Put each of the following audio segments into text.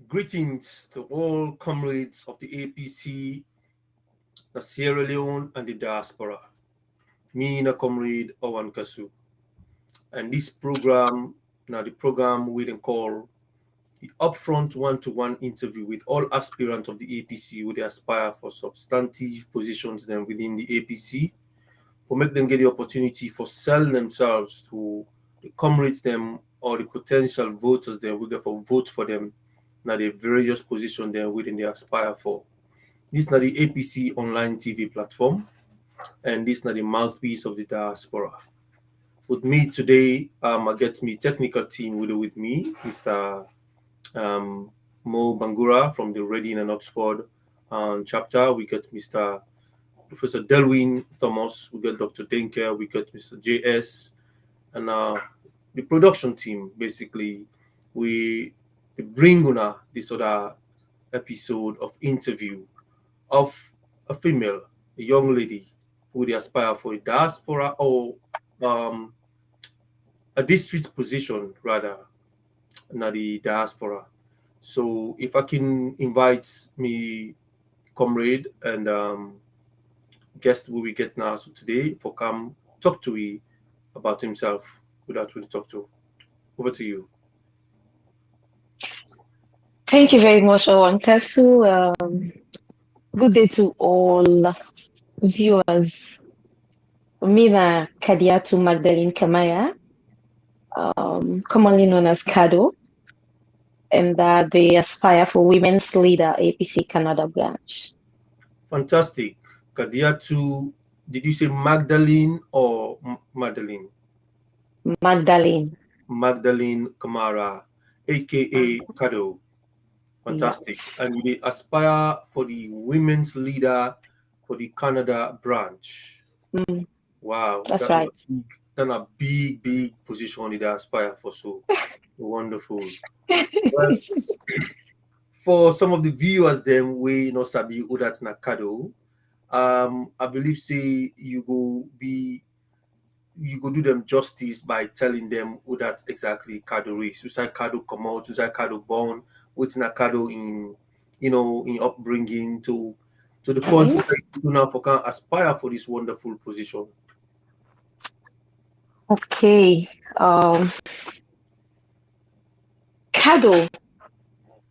Greetings to all comrades of the APC, the Sierra Leone, and the diaspora. Me, na comrade OrWanKaSu. And this program, now the program we then call the Upfront one-to-one interview with all aspirants of the APC who they aspire for substantive positions then within the APC, for make them get the opportunity for sell themselves to the comrades them or the potential voters then we get for vote for them now the various positions then within they aspire for. This is not the APC online TV platform, and this is not the mouthpiece of the diaspora. With me today, I get me technical team with me, Mr. Mo Bangura from the Reading and Oxford chapter. We get Mr. Professor Delwyn Thomas. We get Dr. Denker. We get Mr. JS, and the production team. Basically, we bring on this other episode of interview of a female, a young lady who they aspire for a diaspora or a district position rather, not the diaspora. So if I can invite me comrade and guest who we get now so today for come talk to me about himself without really talk to. Over to you. Thank you very much, OrWanKaSu. Good day to all viewers. Mina Kadiatu Kamara, commonly known as Kado, and they aspire for Women's Leader APC Canada branch. Fantastic. Kadiatu, did you say Magdalene or Madeline? Magdalene. Magdalene Kamara, aka Kado. Fantastic. Yes. And you aspire for the women's leader for the Canada branch. Wow. That's right. That's a big position they aspire for. So wonderful. Well, for some of the viewers them we sabi who that's Kado, I believe say you go do them justice by telling them who that exactly Kado is. Who's that Kado come out, who's that Kado born, what's that Kado in upbringing to the point that you now for can aspire for this wonderful position. Okay. Kado.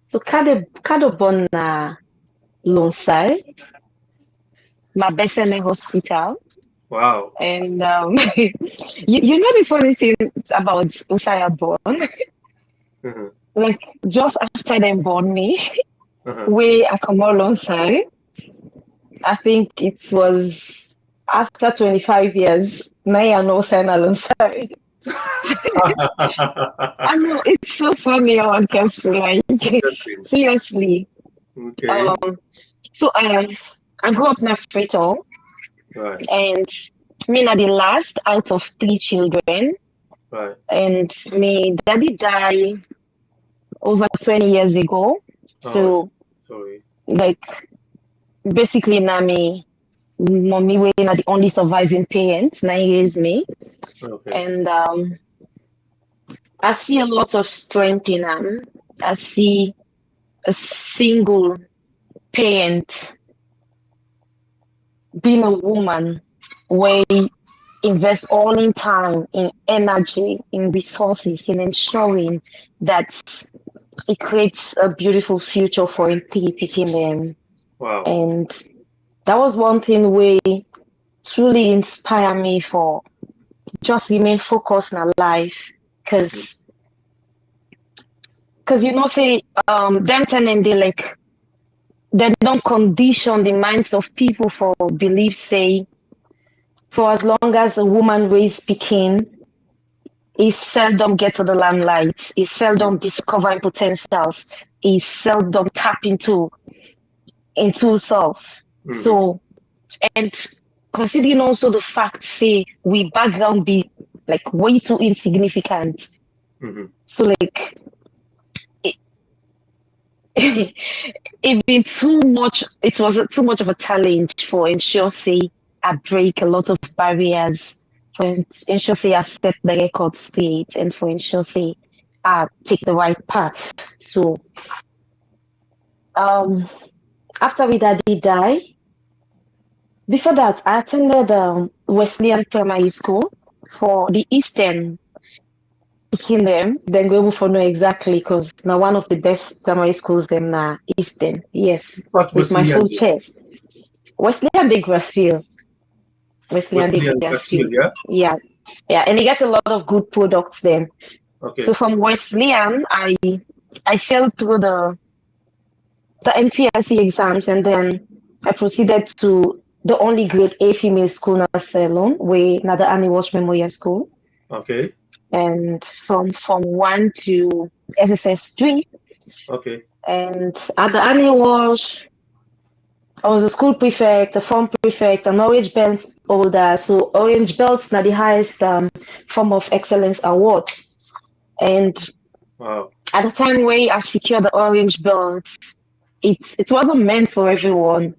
So Kado born alongside my Besene hospital. Wow. And you know the funny thing about Usaya born? Like just after them born me, we I come alongside. I think it was after 25 years, now I know sign alongside. I know it's so funny how one can feel like seriously. Okay. So I grew up in Africa. Right. And me are the last out of 3 children. Right. And my daddy died over 20 years ago. So sorry. Like basically now mommy we are the only surviving parents, 9 years me. Okay. And I see a lot of strength in them. I see a single parent being a woman where invest all in time, in energy, in resources, in ensuring that it creates a beautiful future for picking them. Wow. And that was one thing where truly inspire me for just remain focused in our life. Because say them telling they they don't condition the minds of people for belief say for as long as a woman raised speaking, he seldom get to the limelight, he seldom discovering potentials, he seldom tap into self. So and considering also the fact say we background be like way too insignificant. So it been too much. It was too much of a challenge for ensure say I break a lot of barriers, for ensure say I set the record straight, and for ensure say I take the right path. So um, after my daddy died, before that, I attended Wesleyan Primary School for the Eastern picking them. Then go for know exactly because now one of the best primary schools them na Eastern. Yes, What with my Wesleyan full did? chest. Wesleyan de Grassfield. Wesleyan de Wesleyan Grassfield, Grassfield. yeah? Yeah, yeah, and they get a lot of good products then. So Okay. from Wesleyan, I sailed through the NCLC exams, and then I proceeded to the only grade A female school in Salon, where another Annie Walsh Memorial School. Okay. And from one to SSS3. Okay. And at the Annie Walsh, I was a school prefect, a form prefect, an orange belt holder. So orange belts are the highest form of excellence award. And Wow. at the time where I secured the orange belt, it wasn't meant for everyone.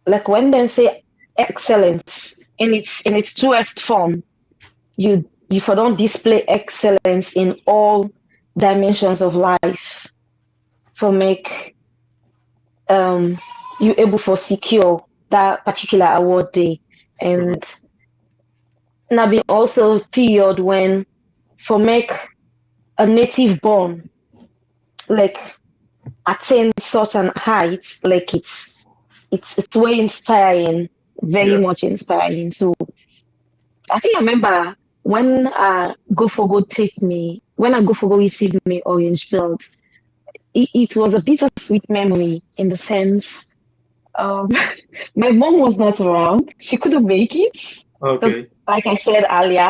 Like when they say excellence in its truest form, you for don't display excellence in all dimensions of life for make um you able for secure that particular award day. Mm-hmm. And now be also period when for make a native born like attain such an height, like it's way inspiring, very Yeah. much inspiring. So I think I remember when go for go take me when I go for go receive me orange belt. It was a bittersweet memory in the sense um my mom was not around. She couldn't make it because, Okay. like I said earlier,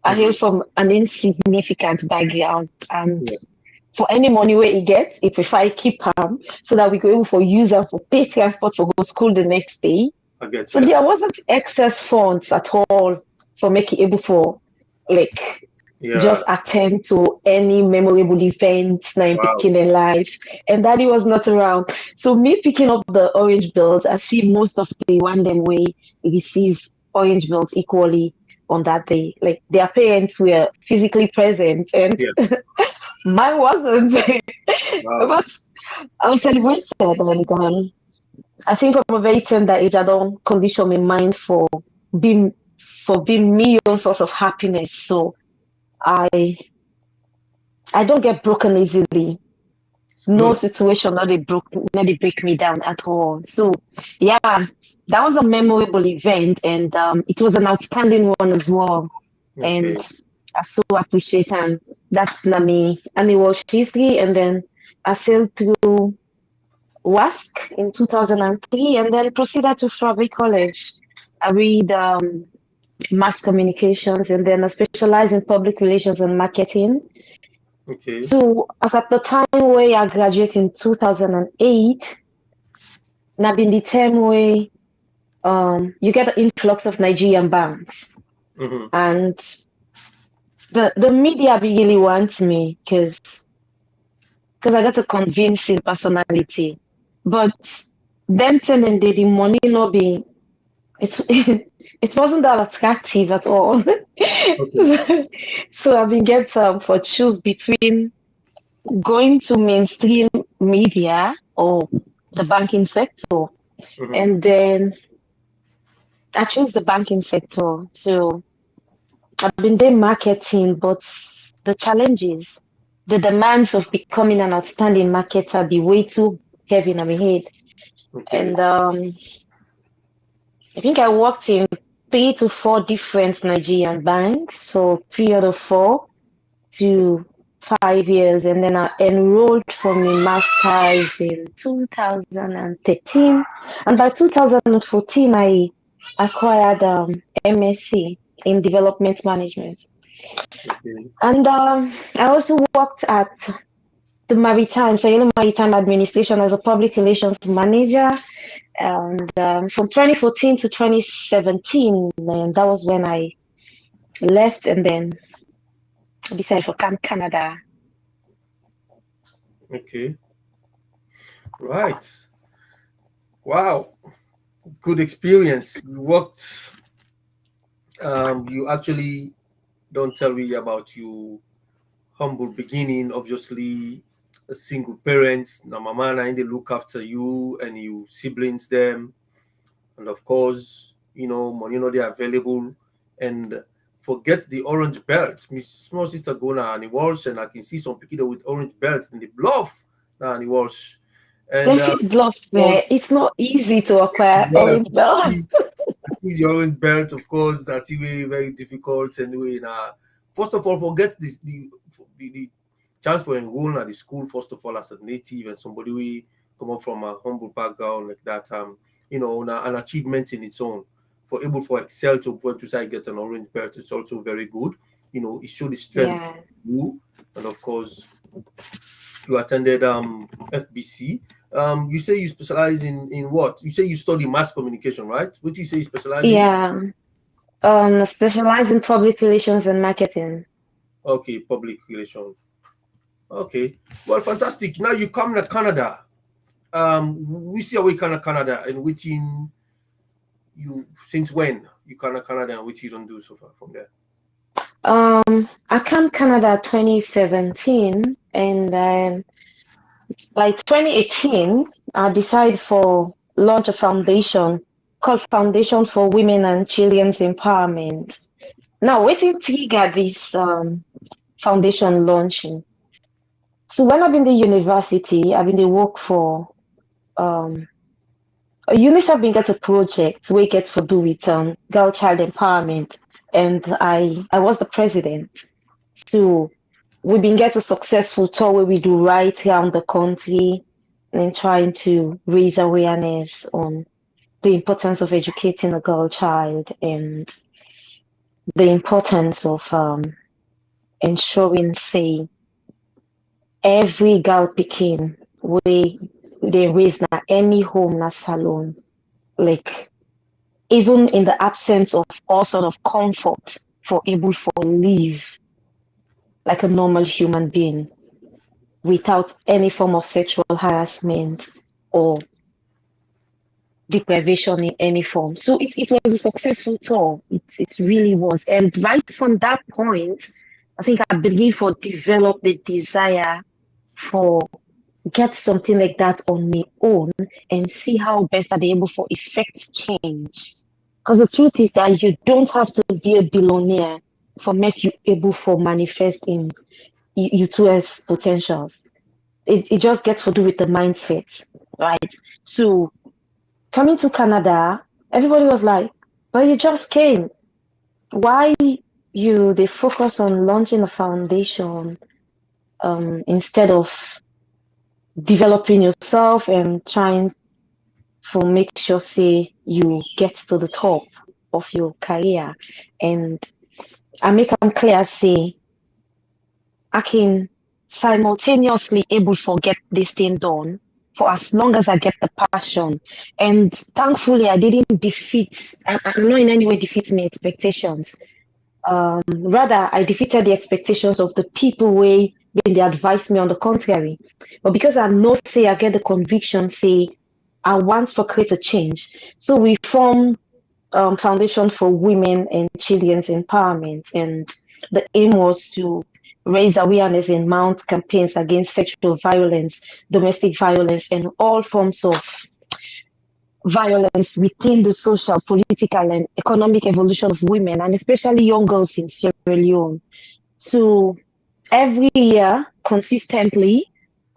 I hail Mm-hmm. from an insignificant background, and Yeah. for any money where he gets, he prefer keep am so that we go able for use am for pay transport for go school the next day. I get So you. there wasn't excess funds at all for making able for like Yeah. just attend to any memorable events na in Wow. picking in life. And daddy was not around. So me picking up the orange belts, I see most of the one them way receive orange belts equally on that day. Like their parents were physically present and Yeah. mine wasn't. Wow. But I was celebrated and I think from a very tender age I don't condition my mind being being me own source of happiness. So I I don't get broken easily. It's No good. situation not they break me down at all. So yeah, that was a memorable event and it was an outstanding one as well. And Okay. I so appreciate and that's me. And it was history and then I sailed through WASC in 2003 and then proceeded to Fabric College. I read mass communications and then I specialize in public relations and marketing. Okay. So as at the time where I graduated in 2008, now been the time where you get an influx of Nigerian banks, Mm-hmm. and the media really wants me because I got a convincing personality, but then and the money not be it's it wasn't that attractive at all. Okay. So I've been get for choose between going to mainstream media or the banking sector. Mm-hmm. And then I chose the banking sector. So I've been doing marketing, but the challenges, the demands of becoming an outstanding marketer be way too heavy in my head. Okay. And I think I worked in 3 to 4 different Nigerian banks for a period of 4 to 5 years, and then I enrolled for my master's in 2013. And by 2014, I acquired MSc in development management. Okay. And I also worked at the Maritime, so Maritime Administration as a public relations manager. And from 2014 to 2017, and that was when I left and then decided for Canada. Okay. Right. Wow. Good experience. You worked. You actually don't tell me about your humble beginning. Obviously, a single parent. Now mama and they look after you and you siblings them. And of course, money not they available. And forget the orange belts. My small sister go now and Walsh, and I can see some people with orange belts in the bluff now and Walsh. Them And fit bluff course, where it's not easy to acquire yeah, orange belt. choose your own belt, of course, that's way very difficult anyway. Now, first of all, forget this the chance for enrolling at the school, first of all, as a native and somebody we come up from a humble background like that, an achievement in its own. For able for excel to point to say get an orange belt, it's also very good. It showed the strength Yeah. you, and of course you attended FBC. You say you specialize in what? You say you study mass communication, right? What do you say you specialize in? Yeah. Specialize in public relations and marketing. Okay, public relation. Okay, well, fantastic. Now you come to Canada. We see how we come to Canada and which in you since when you come to Canada and which you don't do so far from there. I came Canada 2017, and then by 2018, I decided for launch a foundation called Foundation for Women and Children's Empowerment. Now, waiting trigger this foundation launching. So when I've been the university, I've been the work for um UNICEF been get a project we get for do with girl child empowerment, and I was the president. So we've been get a successful tour where we do right around the country and trying to raise awareness on the importance of educating a girl child and the importance of ensuring, say, every girl picking way they raise na any home na salon, like even in the absence of all sort of comfort for able for live like a normal human being without any form of sexual harassment or deprivation in any form. So it was a successful tour. It really was. And right from that point, I think I believe for develop the desire for get something like that on my own and see how best I'll be able for effect change. Because the truth is that you don't have to be a billionaire for make you able for manifest in you towards potentials. It just gets to do with the mindset, right? So coming to Canada, everybody was like, but you just came. Why you they focus on launching a foundation instead of developing yourself and trying to make sure say you get to the top of your career. And I make them clear say I can simultaneously able to get this thing done for as long as I get the passion. And thankfully I didn't defeat I'm not in any way defeat my expectations. Rather, I defeated the expectations of the people way when they advised me on the contrary. But because I know, say, I get the conviction, say, I want to create a change. So we form Foundation for Women and Children's Empowerment, and the aim was to raise awareness and mount campaigns against sexual violence, domestic violence, and all forms of violence within the social, political, and economic evolution of women, and especially young girls in Sierra Leone. So every year, consistently,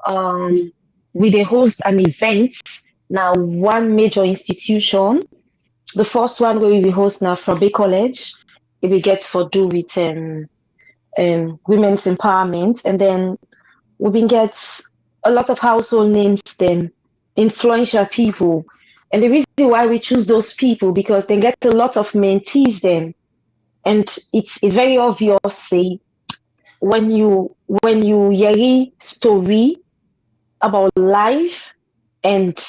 um, we dey host an event. Now, one major institution. The first one where we will host now from Bay College, it will get for do with women's empowerment, and then we will get a lot of household names, them influential people. And the reason why we choose those people because they get a lot of mentees then. And it's very obvious, say, when you hear story about life and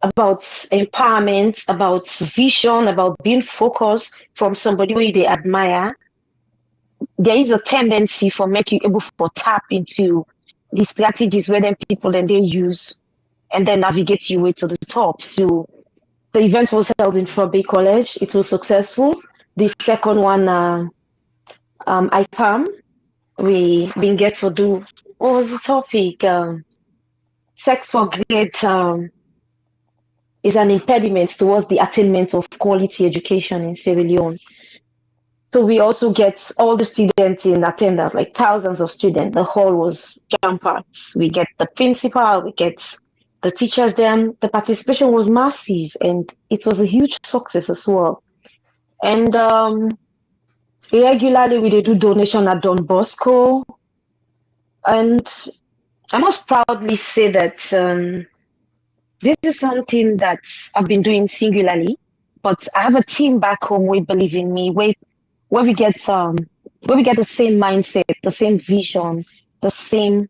about empowerment, about vision, about being focused from somebody who they admire, there is a tendency for make you able to tap into the strategies where then people then they use and then navigate your way to the top. So the event was held in Bay College. It was successful. The second one, IPAM, we didn't get to do. What was the topic? sex for grade is an impediment towards the attainment of quality education in Sierra Leone. So we also get all the students in attendance, like thousands of students. The hall was jam-packed. We get the principal, we get the teachers there. The participation was massive and it was a huge success as well. And regularly we do donation at Don Bosco. And I must proudly say that this is something that I've been doing singularly, but I have a team back home who believe in me, where we get the same mindset, the same vision, the same,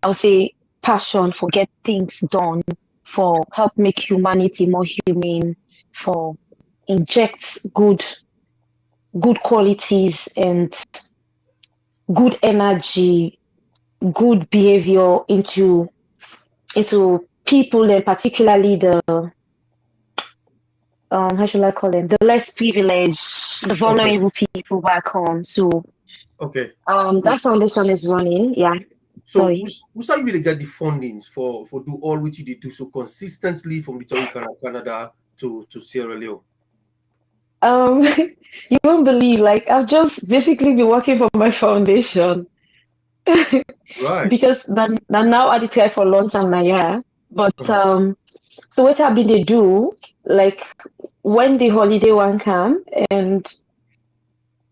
I would say, passion for get things done, for help make humanity more humane, for inject good qualities and good energy, good behavior into people, and particularly the how should I call them, the less privileged, the Okay. vulnerable people back home. So Okay. that foundation is running. Yeah. So Sorry. who's how you really get the fundings for do all which you did do so consistently from the Canada to Sierra Leone? Um, you won't believe, like I've just basically been working for my foundation Right. because then now I declare for long time now, yeah. But Uh-huh. so what have been they do, like when the holiday one come and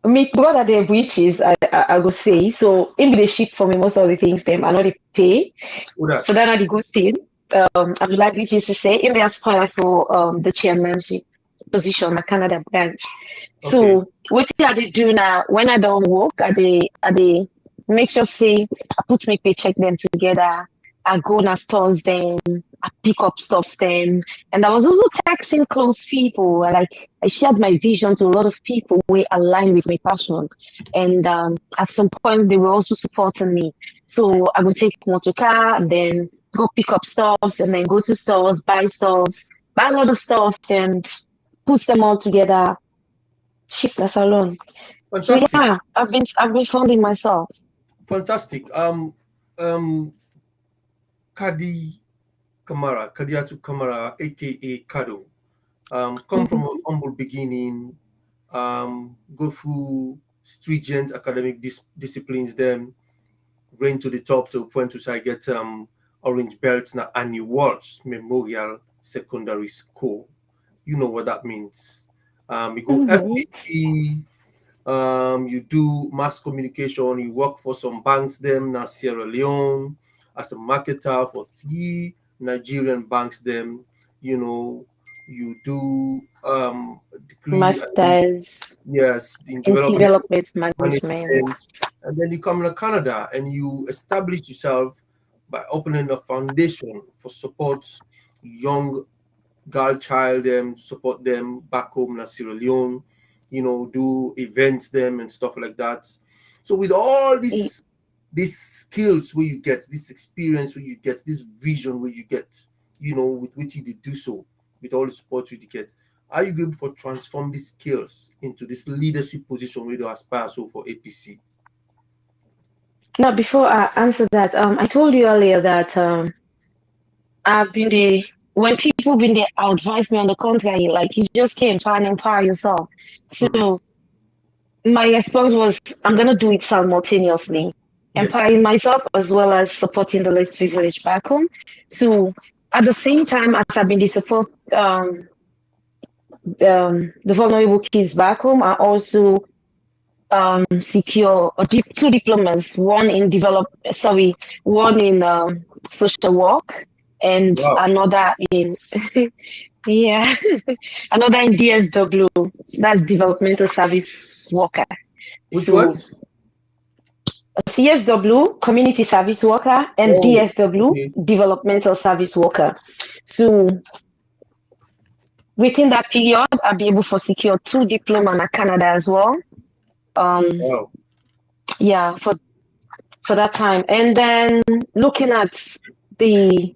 me brother the witches, I go say, so in the ship for me most of the things them I know they pay. Who that? So then I the good thing. I would like witches to say in the aspire for the chairmanship position at Canada branch. Okay. So what I dey do now when I don't work, I dey make sure say I put my paycheck them together. I go na stores them, I pick up stuff them, and I was also texting close people. Like I shared my vision to a lot of people who align with my passion, and at some point they were also supporting me. So I would take motor car, and then go pick up stuffs, and then go to stores, buy stuffs, buy a lot of stuffs, and put them all together, ship that alone. So Fantastic. yeah, I've been funding myself. Fantastic. Um Kadi Kadiatu Kamara, aka Kado. Come from Mhm. a humble beginning, go through stringent academic disciplines, then reign to the top to a point to I get orange belt na Annie Walsh Memorial Secondary School. You know what that means. You go Mhm. FBC, you do mass communication, you work for some banks them na Sierra Leone as a marketer for 3 Nigerian banks them, you know, you do degree Masters yes in in development development management. management, and then you come to Canada and you establish yourself by opening a foundation for support young girl child them, support them back home in Sierra Leone, do events them and stuff like that. So with all Y- these skills where you get, this experience where you get, this vision where you get, with which you did do so, with all the support you did get, are you able to transform these skills into this leadership position where you aspire so for APC? Now, before I answer that, I told you earlier that I've been the when people been there advise me on the contrary, like you just came try and empower yourself. Mhm. So my response was, I'm gonna do it simultaneously, Yes. empowering myself as well as supporting the less privileged back home. So at the same time as I've been the support the vulnerable kids back home, I also secure two diplomas, one in social work and Wow. another in yeah, another in DSW, that's developmental service worker. Which one? So CSW, community service worker, and Oh, DSW, okay. developmental service worker. So within that period, I'll be able to secure two diploma in Canada as well. Um, Wow. yeah, for that time. And then looking at the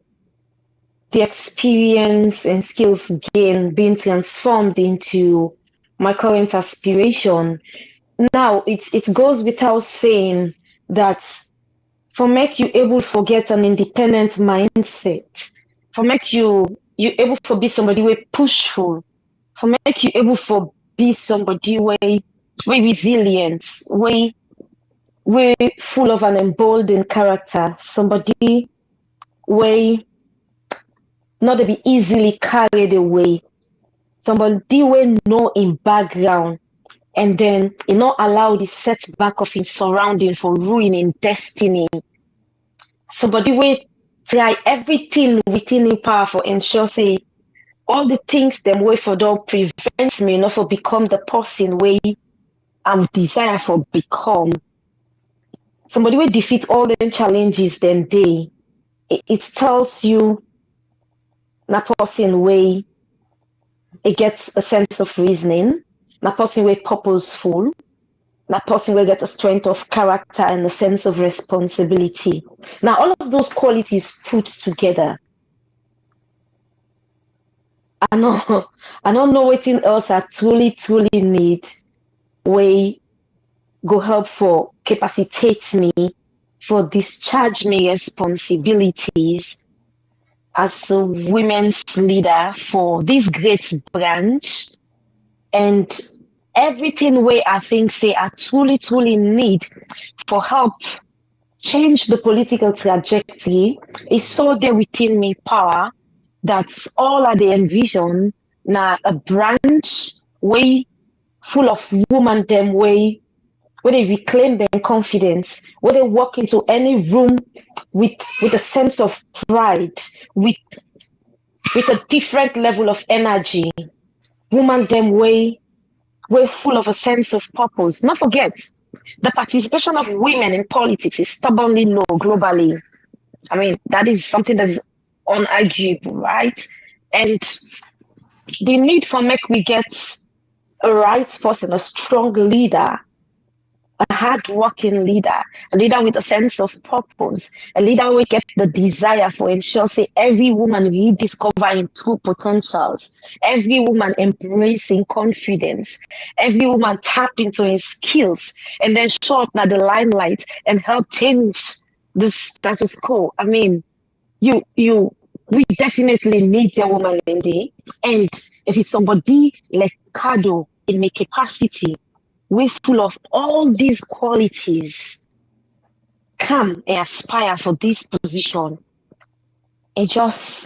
the experience and skills gained being transformed into my current aspiration. Now it goes without saying that for make you able to get an independent mindset, for make you able to be somebody way pushful, for make you able to be somebody way resilient, way full of an emboldened character, somebody way not to be easily carried away, somebody way know in background, and then you not allow the setback of his surrounding for ruining destiny. Somebody will try everything within him power for ensure say all the things them way for don't prevent me not for become the person way I'm desire for become. Somebody will defeat all the challenges then day. It tells you that person way it gets a sense of reasoning, that person way purposeful, that person will get a strength of character and a sense of responsibility. Now, all of those qualities put together, I don't know what else I truly need. Way go help for capacitate me for discharge me responsibilities as a women's leader for this great branch, and everything way I think say I truly need for help change the political trajectory is so there within me power that's all I they envision now a branch way full of woman them way where they reclaim their confidence, where they walk into any room with a sense of pride, with a different level of energy. Woman them way full of a sense of purpose. Not forget, the participation of women in politics is stubbornly low globally. I mean, that is something that is unarguable, right? And the need for make we get a right person, a strong leader, a hard-working leader, a leader with a sense of purpose, a leader who get the desire for ensure say every woman rediscovering true potentials, every woman embracing confidence, every woman tap into his skills and then show up at the limelight and help change the status quo. I mean, we definitely need a woman in there. And if it's somebody like Kado in my capacity, we're full of all these qualities, come and aspire for this position. It just,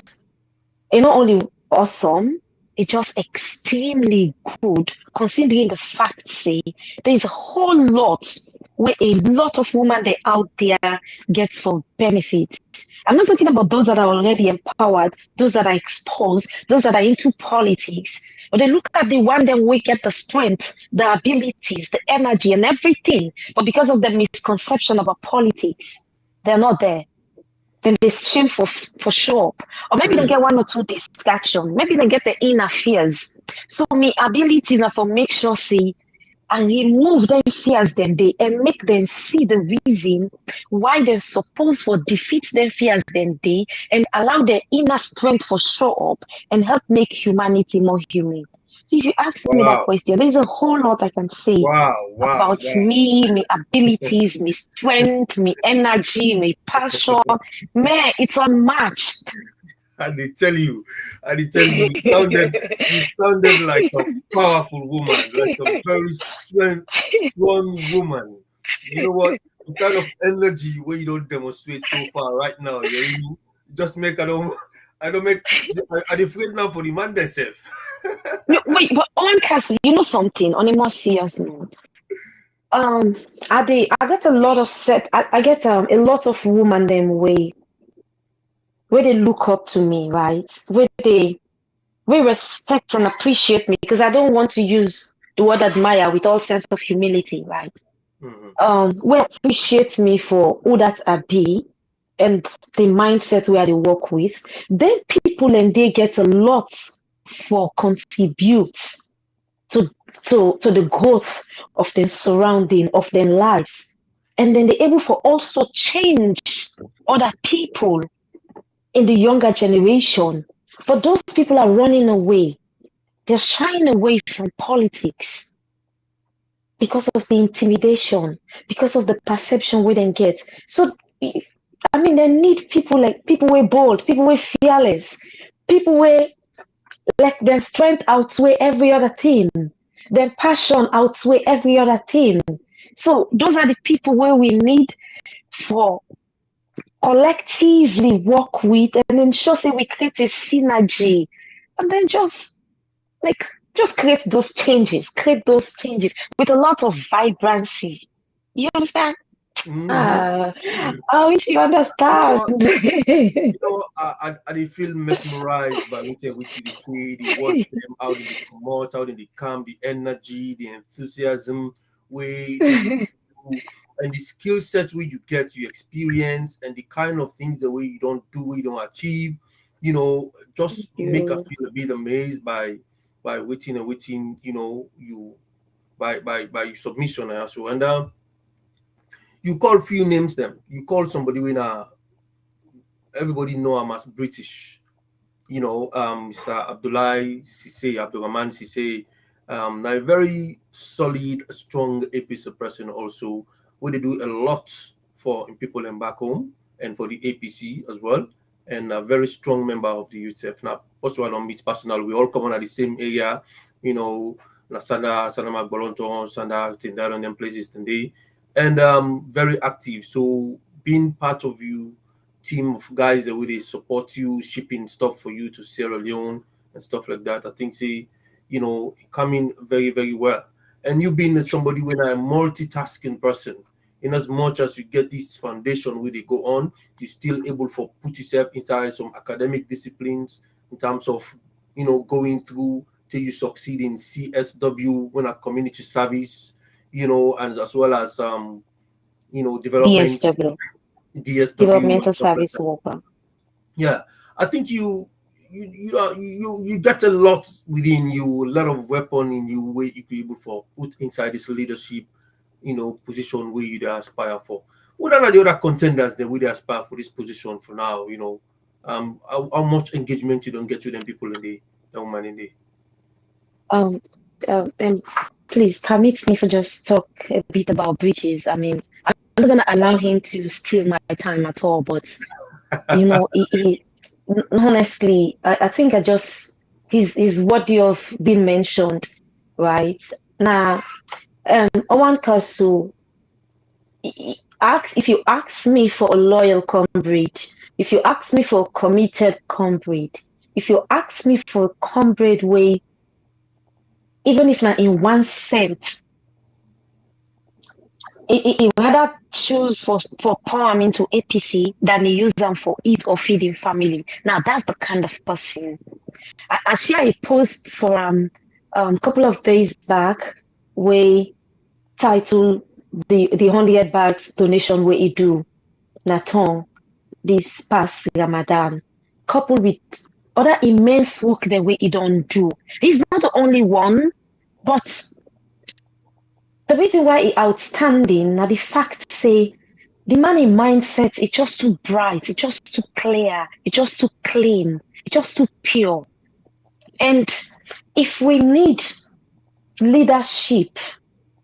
it's not only awesome, it's just extremely good, considering the fact, say, there's a whole lot where a lot of women they out there get for benefit. I'm not talking about those that are already empowered, those that are exposed, those that are into politics. But they look at the one that we get the strength, the abilities, the energy, and everything. But because of the misconception about politics, they're not there. Then they shame for sure. Or maybe they get one or two distraction. Maybe they get the inner fears. So my ability now for make sure see and remove them fears then they and make them see the reason why they're supposed to defeat their fears then they and allow their inner strength for show up and help make humanity more human. So if you ask me that Wow. question, there's a whole lot I can say Wow. about me, my abilities, my strength, my energy, my passion. Man, it's unmatched. I did tell you, you sounded like a powerful woman, like a very strong woman. You know what? The kind of energy where you don't demonstrate so far right now, you really just make I don't make I afraid now for the man themselves. No, wait, but OrWanKaSu, you know something on a more serious note. Um, I get a lot of I get a lot of women them where they look up to me, right? Where respect and appreciate me because I don't want to use the word admire with all sense of humility, right? Mhm. Where appreciate me for who that I be and the mindset where they work with, then people and they get a lot for contribute to to the growth of their surrounding, of their lives. And then they're able for also change other people in the younger generation. But those people are running away. They're shying away from politics because of the intimidation, because of the perception we then get. So I mean, they need people like people who bold, people who fearless, people who like their strength outweigh every other thing, their passion outweigh every other thing. So those are the people where we need for collectively work with and ensure that we create a synergy and then like just create those changes with a lot of vibrancy. You understand? Mm-hmm. Ah, I wish you You know understand. what? I dey feel mesmerized by what you dey say, the words them, how they come out, how they come, the energy, the enthusiasm, way they dey do, and the skill set where you get, you experience, and the kind of things the way you don't do, we don't achieve, Thank just make us you. feel a bit amazed by waiting and waiting, you by your submission and so and you call few names them. You call somebody when everybody know I'm as British. Mr. Abdullahi Sise, Abdurrahman Sise, a very solid, strong APC person also, where they do a lot for people in back home and for the APC as well, and a very strong member of the UTF. Now, also I don't meet personal, we all come on at the same area, you know, Sanda Magbolonton, Sanda, Tindar, and them places today, and very active. So being part of you team of guys that will support you, shipping stuff for you to Sierra Leone and stuff like that. I think say, coming very, very well. And you being somebody when a multitasking person, in as much as you get this foundation where they go on, you're still able for put yourself inside some academic disciplines in terms of going through till you succeed in CSW when a community service, and as well as development DSW, DSW and Developmental stuff like Service that. Worker. Yeah, I think you get a lot within you, a lot of weapon in you where you could able for put inside this leadership, position where you aspire for. What are the other contenders that we aspire for this position for now? How much engagement you don't get with them people in the woman in the Um, then please permit me to just talk a bit about Bridges. I mean, I'm not gonna allow him to steal my time at all, but honestly, I think he's worthy of being mentioned, right? Now, OrWanKaSu, if you ask me for a loyal comrade, if you ask me for a committed comrade, if you ask me for a comrade way, even if not in 1 cent, he rather choose for pour am into APC than he use them for eat or feeding family. Now that's the kind of person. I share a post for couple of days back where title the 100 bags donation where he do Naton this past Ramadan, coupled with other immense work the way he don't do. He's not the only one, but the reason why he outstanding now the fact say the man in mindset is just too bright, it's just too clear, it's just too clean, it's just too pure. And if we need leadership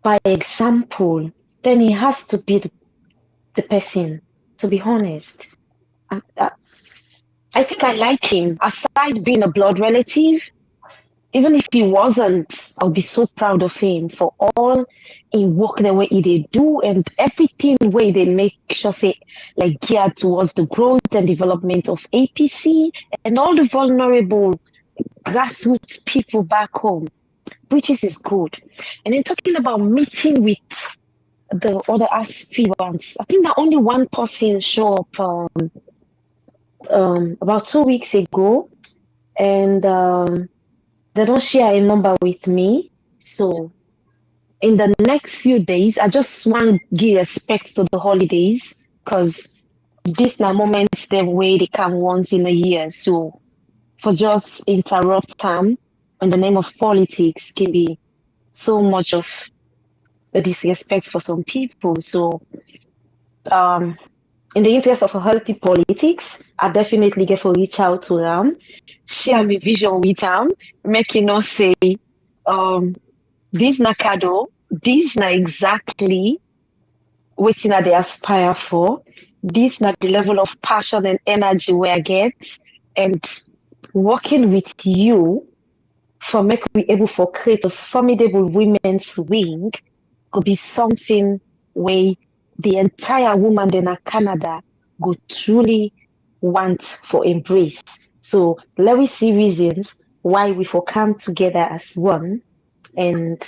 by example, then he has to be the person, to be honest. I think I like him. Aside being a blood relative, even if he wasn't, I'll be so proud of him for all in work the way he they do and everything way they make sure say like geared towards the growth and development of APC and all the vulnerable grassroots people back home, which is good. And then talking about meeting with the other aspirants, I think that only one person show up about 2 weeks ago, and they don't share a number with me. So in the next few days, I just want to give respect to the holidays because this now moments the way they come once in a year. So for just interrupt time in the name of politics can be so much of a disrespect for some people. So um in the interest of a healthy politics, I definitely get to reach out to them, share my vision with them, make say um this na Kado, this na exactly wetin I dey aspire for. this not the level of passion and energy where I get, and working with you for make we able for create a formidable women's wing could be something where the entire woman in Canada go truly want for embrace. So let me see reasons why we for come together as one and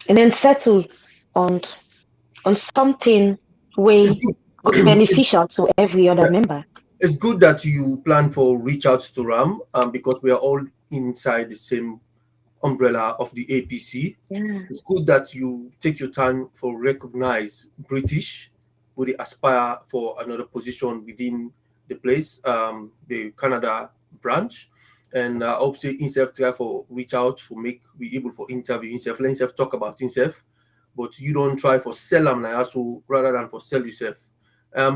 then settle on on something It's way good. could be it's, beneficial to every other member. it's good that you plan for reach out to Ram, because we are all inside the same umbrella of the APC. Yeah. It's good that you take your time for recognize British who they aspire for another position within the place, the Canada branch. And obviously himself try for reach out for make be able for interview himself, let himself talk about himself, but you don't try for sell him now so rather than for sell yourself.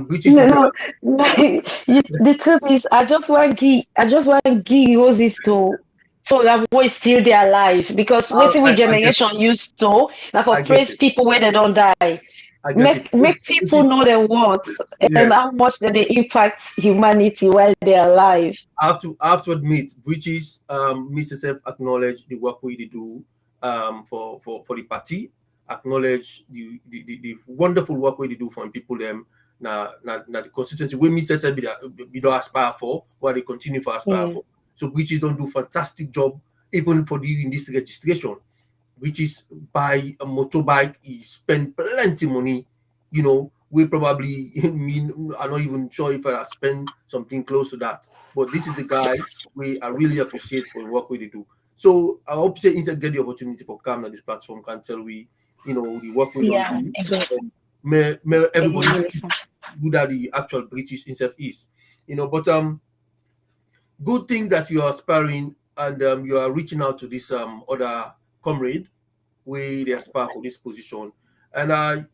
British No, is no, no. The truth is, I just want to give roses to so that boy still they alive because waiting with I get generation used to now for I get praise it. people when they don't die. I get it. Make Which people is know their worth and yes. how much that they impact humanity while they're alive. I have to admit, British Mr. Self acknowledge the work we do for the party, acknowledge the wonderful work we do for people them na the constituency we Mr. Self be don't aspire for, what they continue for aspire Yeah. for. So British don't do fantastic job even for the in this registration, which is buy a motorbike, he spend plenty money, we probably mean I'm not even sure if I spend something close to that. But this is the guy we I really appreciate for the work we do. So I hope say inside get the opportunity for come on this platform can tell we, the work we don't Yeah, do. exactly. And may everybody see who that the actual British himself is. But good thing that you are aspiring and you are reaching out to this other comrade where they aspire for this position. And I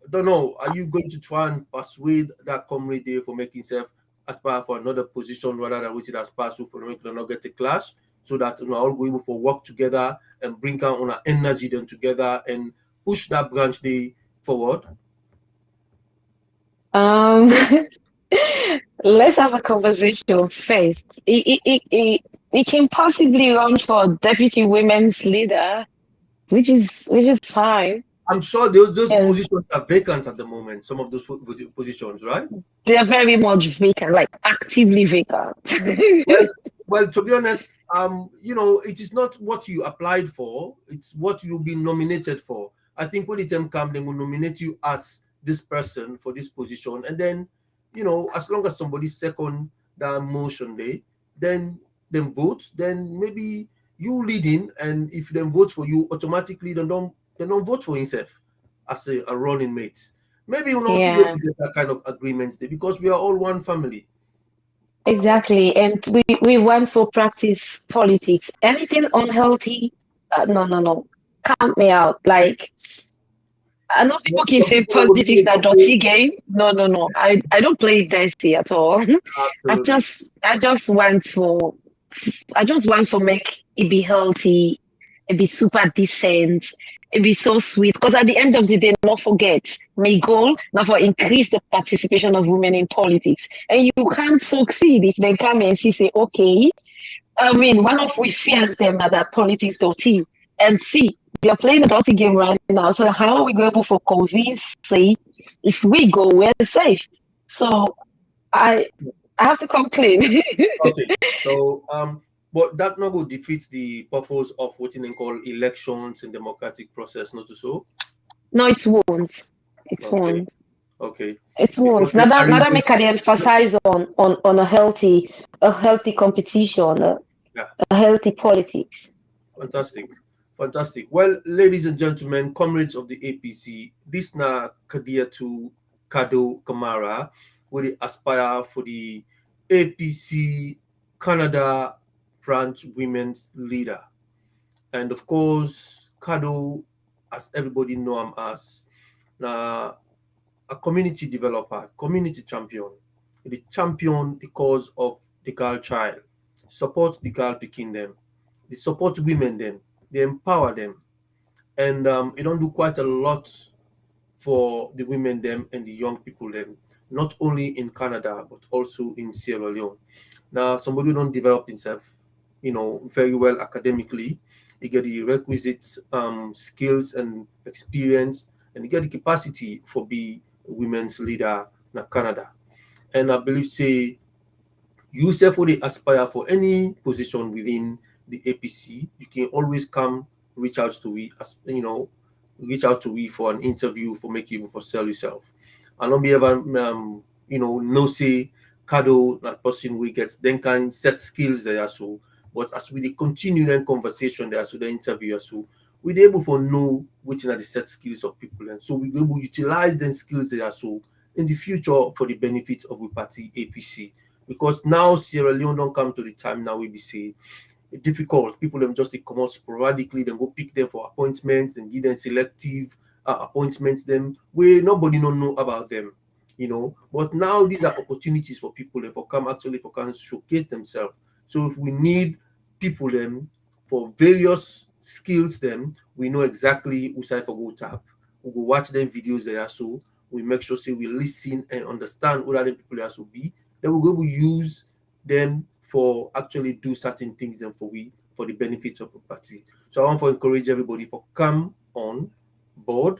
don't know, are you going to try and persuade that comrade there for making himself aspire for another position rather than waiting aspire so for making not get a clash so that all go able for work together and bring out on our energy then together and push that branch day forward? Um, let's have a conversation first. He can possibly run for deputy women's leader, which is fine. I'm sure those And positions are vacant at the moment, some of those positions, right? they're very much vacant, like actively vacant. Well, well, to be honest, it is not what you applied for; it's what you've been nominated for. I think when the time comes, they will nominate you as this person for this position, and then, as long as somebody second that motion, then vote, then maybe you leading, and if they vote for you, automatically they don't vote for himself as a running mate. Maybe you know to be able Yeah, to get that kind of agreements there because we are all one family. exactly. And we want to practice politics. Anything unhealthy? No, no, no. Count me out. Like I know people can Some say people will politics be are okay. dirty game. No, no, no. I don't play dirty at all. Absolutely. I just want to make it be healthy, it be super decent, it be so sweet. Because at the end of the day, not forget, my goal now for increase the participation of women in politics. And you can't succeed if they come and say, okay, I mean, one of we fears them that politics dirty. And see, they're playing a dirty game right now. So how are we going to for convince say if we go, we're safe? So I I have to come clean. Okay. So but that not will defeat the purpose of what they call elections and democratic process, not to so. No, it won't. It Okay. won't. Okay. It Because won't. the Nada arrangement, make I emphasize on a healthy competition, yeah, a healthy politics. fantastic. Fantastic. Well, ladies and gentlemen, comrades of the APC, this na Kadiatu Kado Kamara, where they aspire for the APC Canada branch women's leader. And of course, Kado, as everybody know him as, na a community developer, community champion. They champion the cause of the girl child, support the girl picking them, they support women them, they empower them, and they don't do quite a lot for the women them and the young people them. not only in Canada but also in Sierra Leone. Now, somebody who don't develop himself, very well academically, he get the requisite skills and experience, and he get the capacity for be a women's leader in Canada. And I believe say you self would aspire for any position within the APC, you can always come reach out to we as reach out to we for an interview for making for sell yourself. And not be ever no say Kado that person we get then can set skills there so but as we dey continue then conversation there so the interview so we able for know which are the set skills of people and so we go able utilize them skills there so in the future for the benefit of the party APC because now Sierra Leone don't come to the time now we be say difficult. People them just they come out sporadically, then go pick them for appointments and give them selective appointments them where nobody don't know about them, But now these are opportunities for people that for come actually for can showcase themselves. So if we need people them for various skills them, we know exactly who side for go tap. We go watch them videos there so we make sure say we listen and understand who other people there so be. Then we go we use them for actually do certain things then for the benefits of the party. So I want to encourage everybody for come on board,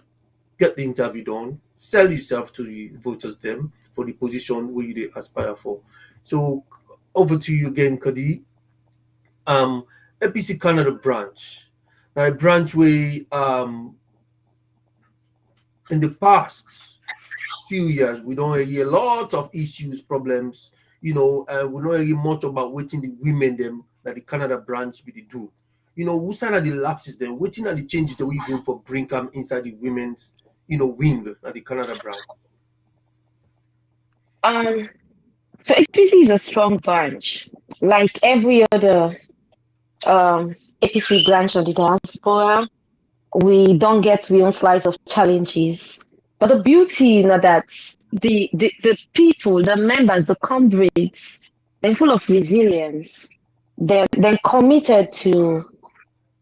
get the interview done, sell yourself to the voters them for the position where you aspire for. So over to you again, Kadi. APC Canada branch. Now a branch where in the past few years we don't hear a lot of issues, problems, we don't hear much about waiting the women them that the Canada branch be the do. Who sign are the lapses then? Waiting are the changes that we go for bring come inside the women's, wing at the Canada branch. So APC is a strong branch, like every other APC branch of the diaspora. We don't get we own slice of challenges. But the beauty that the people, the members, the comrades, they're full of resilience. They're committed to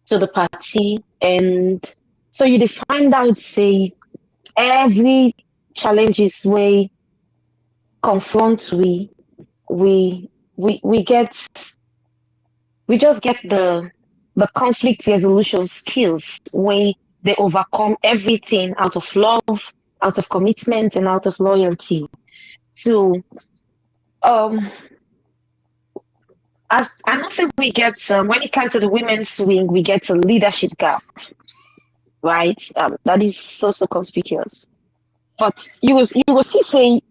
the party, and so you find out say every challenges we confront we get we just get the conflict resolution skills where they overcome everything out of love, out of commitment, and out of loyalty. So, as and often we get when it comes to the women's wing, we get a leadership gap, right? That is so conspicuous. But you will see say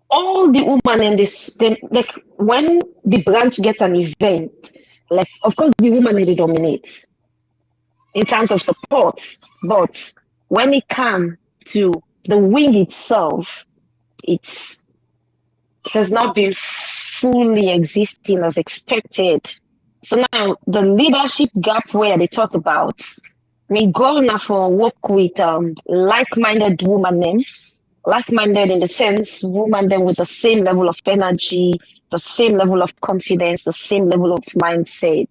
all the women in this, like when the branch gets an event, like of course the women they dominate in terms of support, but when it comes to the wing itself, it has not been fully existing as expected. So now the leadership gap where they talk about, we go now for work with like-minded women names, like-minded in the sense women them with the same level of energy, the same level of confidence, the same level of mindset,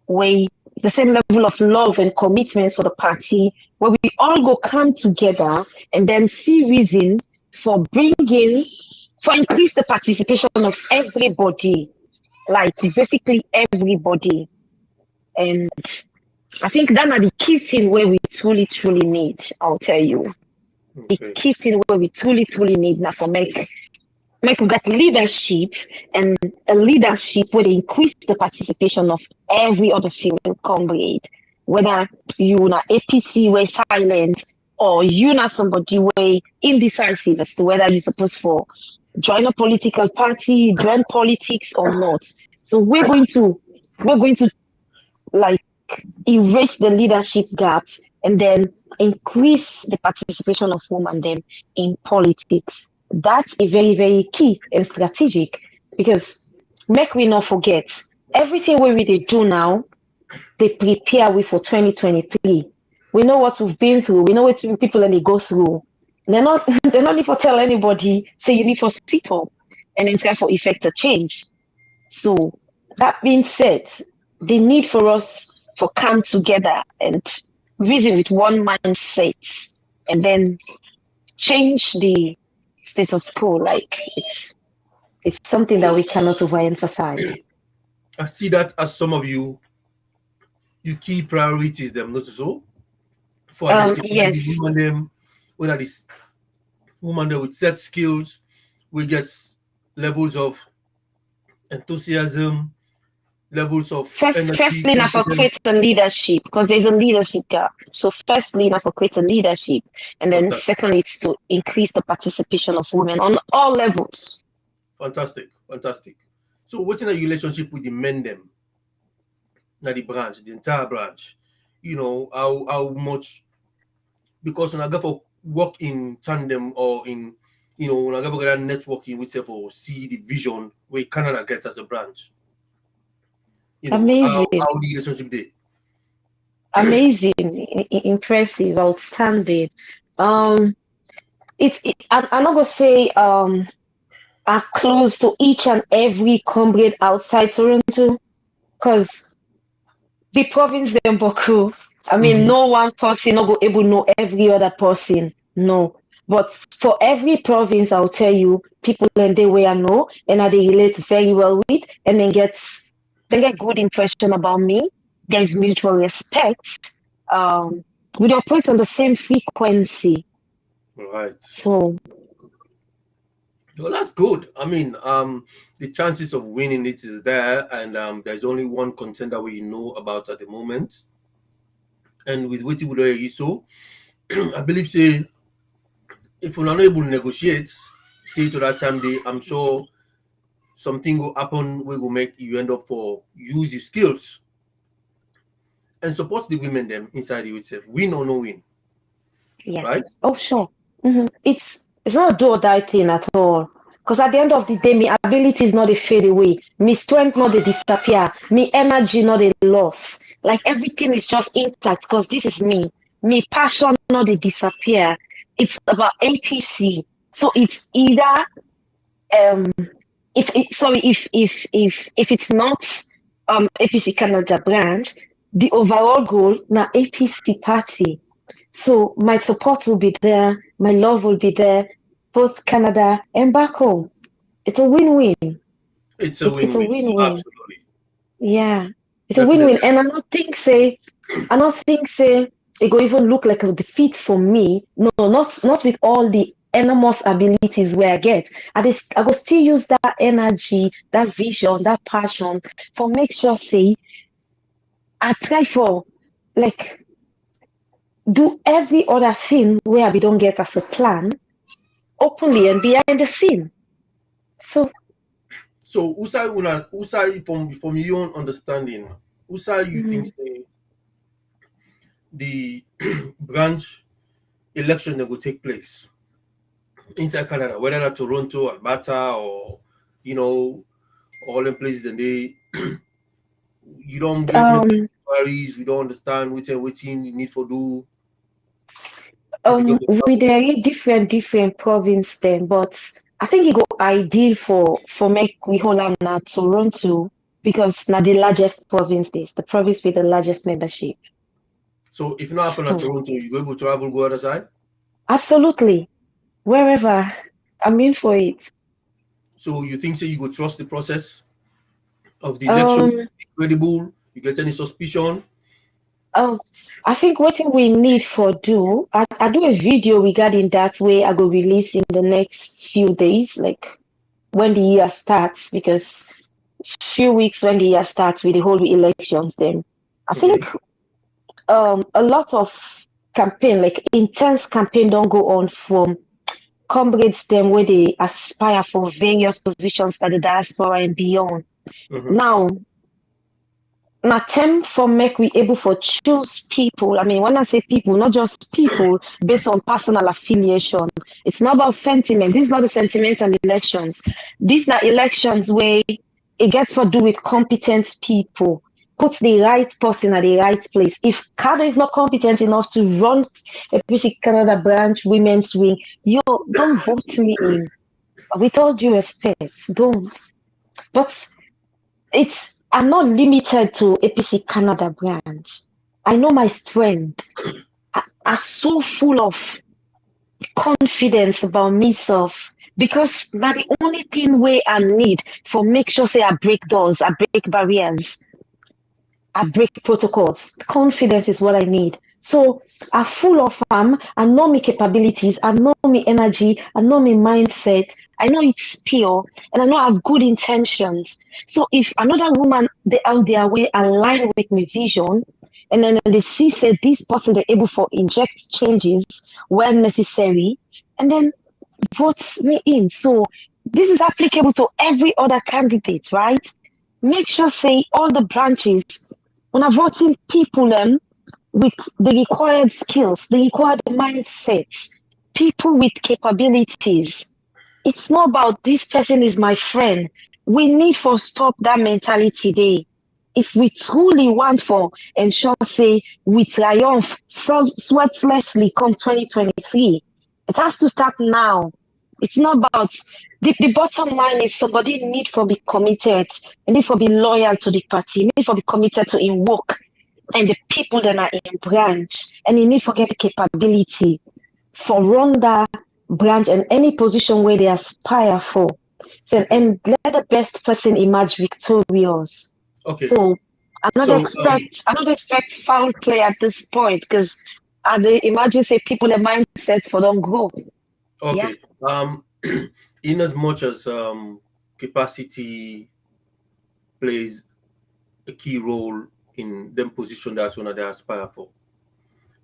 where the same level of love and commitment for the party, where we all go come together and then see reason for increase the participation of everybody, like basically everybody. And I think that are the key thing where we truly need, I'll tell you. Okay. The key thing where we truly need now for make that leadership and a leadership where they increase the participation of every other female comrade, whether you are APC where silent or you not somebody way indecisive as to whether you're supposed to join a political party, join politics or not. So we're going to like erase the leadership gap and then increase the participation of women then in politics. That's a very key and strategic because make we not forget everything we do now, they prepare we for 2023. We know what we've been through. We know what people they go through. They're not need to tell anybody, say you need to sit up and then try for effect a change. So that being said, the need for us for come together and reason with one mindset and then change the status quo. Like it's something that we cannot overemphasize. I see that as some of you key priorities them, not so? For identifying Yes. the woman them, whether this woman there with set skills, we get levels of enthusiasm, levels of energy, Firstly, now for confidence. creating leadership, because there's a leadership gap. So, firstly, now for creating leadership, and then Fantastic. secondly, it's to increase the participation of women on all levels. Fantastic. Fantastic. So, what's in a relationship with the men them? Now the branch, the entire branch. You know, how much, because when I go for work in tandem or in, you know, when I go for that networking with self or see the vision where Canada gets as a branch. You know, Amazing, how the relationship there. amazing, impressive, outstanding. Um, I'm not gonna say are close to each and every comrade outside Toronto, because the province dem boku. I mean, Mm-hmm. no one person no go able know every other person. No. But for every province, I'll tell you, people and they way I know and I they relate very well with and then get good impression about me. There's mutual respect. We operate on the same frequency. Right. So Well, that's good. I mean, the chances of winning it is there, and there's only one contender we know about at the moment. And with what you so, I believe say if we're not able to negotiate, stay to that time day, I'm sure something will happen. We will make you end up for use your skills and support the women them inside you itself. Win or no win, yeah. right? Oh sure. It's not a do or die thing at all. Because at the end of the day, my ability is not a fade away. My strength not a disappear. My energy not a loss. Like everything is just intact because this is me. My passion not a disappear. It's about APC. So it's either if it's not APC Canada branch, the overall goal now APC party. So my support will be there, my love will be there, both Canada and back home. It's a win-win. It's a It's a win-win. win-win. Absolutely, Yeah. It's a win-win. definitely. And I don't think say it go even look like a defeat for me. No, not with all the enormous abilities where I get. I will still use that energy, that vision, that passion for make sure say I try for like do every other thing where we don't get as a plan openly and behind the scene. So So, Usai, from your own understanding, Usai, you think mm, say the branch election that will take place inside Canada, whether not Toronto, Alberta, or you know, all in places, and they you don't get maybe um inquiries, we don't understand which you need for do if you get the we travel. there are different province then, but I think it go ideal for make we hold am na Toronto because na the largest province is the province with the largest membership. So if it not happen at Hmm. Toronto, you go able to travel go other side. Absolutely. Wherever I'm in for it. So you think say you go trust the process of the election, Um credible, you get any suspicion? Oh, I think what we need for do, I do a video regarding that way I go release in the next few days, like when the year starts, because few weeks when the year starts with the whole elections, then I think Mhm. a lot of campaign, like intense campaign don't go on from comrades them where they aspire for various positions at the diaspora and beyond. Mhm. Now an attempt for make we able for choose people. I mean, when I say people, not just people based on personal affiliation. It's not about sentiment. This is not the sentimental elections. These are elections where it gets to do with competent people. Puts the right person at the right place. If Kado is not competent enough to run a PC Canada branch women's wing, yo, don't vote me in. With all due respect, don't. But it's I'm not limited to APC Canada branch. I know my strength. I'm so full of confidence about myself. Because now the only thing way I need for make sure say I break doors, I break barriers, I break protocols. Confidence is what I need. So I full of I know my capabilities, I know my energy, I know my mindset, I know it's pure, and I know I have good intentions. So if another woman they out there way align with my vision, and then they see say this person they're able for inject changes where necessary, and then vote me in. So this is applicable to every other candidate, right? Make sure say all the branches when I'm voting people with the required skills, the required mindsets, people with capabilities. It's not about this person is my friend. We need for stop that mentality there. If we truly want for ensure say we triumph sweatlessly come 2023, it has to start now. It's not about the bottom line is somebody need for be committed, and need for be loyal to the party, need for be committed to in work and the people that are in branch, and you need for get the capability for run that branch and any position where they aspire for. So, Okay. and let the best person emerge victorious. Okay. So So I don't expect foul play at this point because I dey imagine say people the mindset for don't grow. Yeah. okay. In as much as capacity plays a key role in them position that's one they aspire for.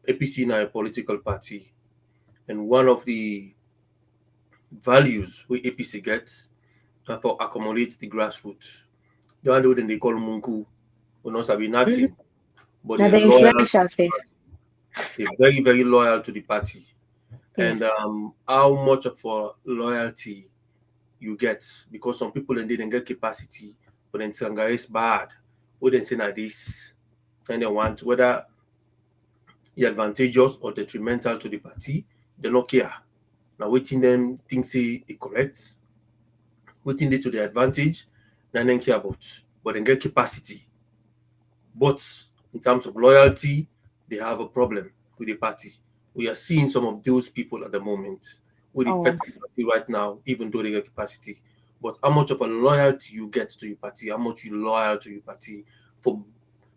APC now a political party, and one of the values we APC gets are for accommodate the grassroots. The one they call Munku, who knows be Mm-hmm. nothing, but Now they're the loyal to influential the say. party. They're very, very loyal to the party. Yeah. And how much of a loyalty you get, because some people and they didn't get capacity, but then Sanga is bad. What they say now this, and they want whether you're advantageous or detrimental to the party, they don't care. Now waiting them think say it correct, waiting they to the advantage, then they care about, but then get capacity. But in terms of loyalty, they have a problem with the party. We are seeing some of those people at the moment with the Oh. effect of the party right now, even though they get capacity. But how much of a loyalty you get to your party, how much you loyal to your party for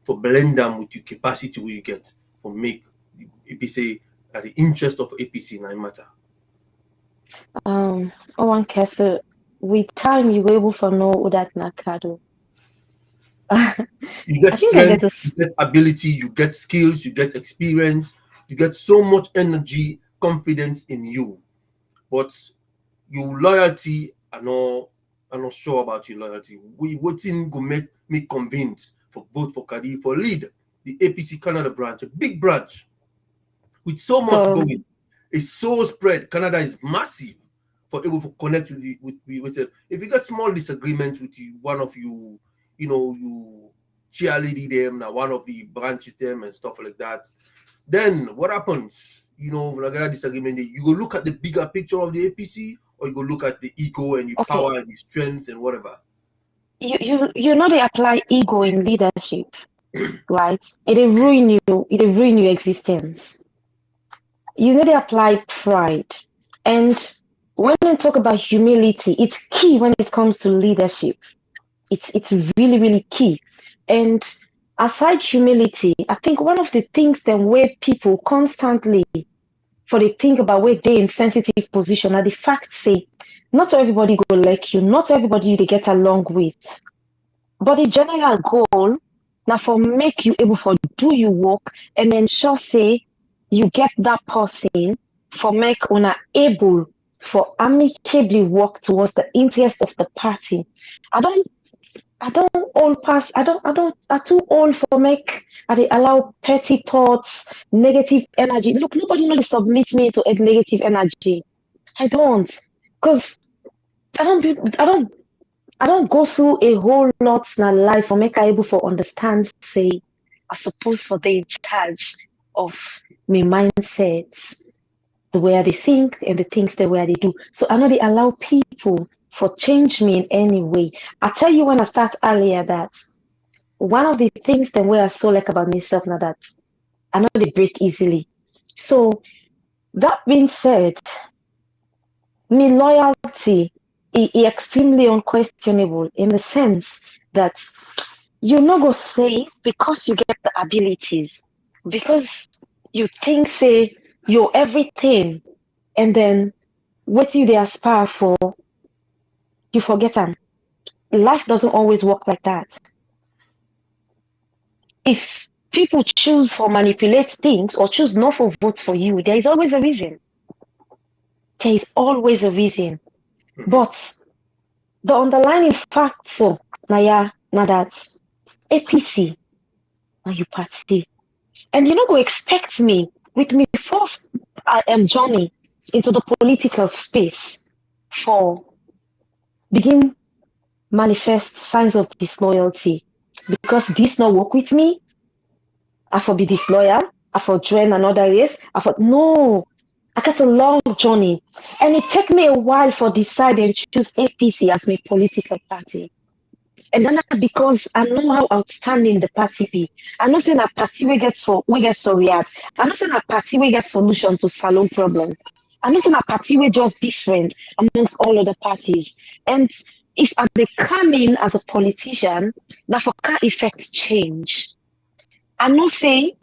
blend them with your capacity where you get for make APC at the interest of APC now matter. OrWanKaSu, with time you were able to know who that Nakado. I You get think I get strength, a you get ability, you get skills, you get experience, you get so much energy, confidence in you. But your loyalty, I'm not sure about your loyalty. We waiting go make me convinced for vote for Kadi for lead the APC Canada branch, a big branch with so much so going. It's so spread. Canada is massive for able to connect with with it. If you get small disagreements with you, one of you, you cheerleading them now, one of the branches them and stuff like that. Then what happens? When I get a disagreement, you go look at the bigger picture of the APC, or you go look at the ego and the okay. power and the strength and whatever. You know they apply ego in leadership, right? It will ruin your existence. You know they apply pride. And when I talk about humility, it's key when it comes to leadership. It's really, really key. And aside humility, I think one of the things that where people constantly for they think about where they in sensitive position are the fact say not everybody go like you, not everybody you they get along with. But the general goal now for make you able for do your work and ensure say you get that person for make una able for amicably work towards the interest of the party. I don't I don't all pass I too old for make I dey allow petty thoughts, negative energy. Look, nobody really submit me to a negative energy. I don't. Because I don't be, I don't go through a whole lot in life for make I able for understand say I suppose for they in charge of my mindset, the way they think and the things the way they do. So I know they allow people for change me in any way. I tell you when I start earlier that one of the things that way I so like about myself now that I know they break easily. So that being said, me loyalty is extremely unquestionable in the sense that you no go say because you get the abilities, because you think say you're everything, and then what you they aspire for, you forget them. Life doesn't always work like that. If people choose for manipulate things or choose not for vote for you, there is always a reason. There is always a reason. Mm-hmm. But the underlying fact so now that APC now you party. And you know go expect me with me first I am journey into the political space for begin manifest signs of disloyalty. Because this not work with me, I for be disloyal, I for join another race, I for no. I got a long journey. And it take me a while for decide and choose APC as my political party. And then because I know how outstanding the party be. I know saying a party we get so react. I know saying a party we get solution to salon problems. I know saying a party we just different amongst all other parties. And if I become in as a politician, that for can effect change. I know say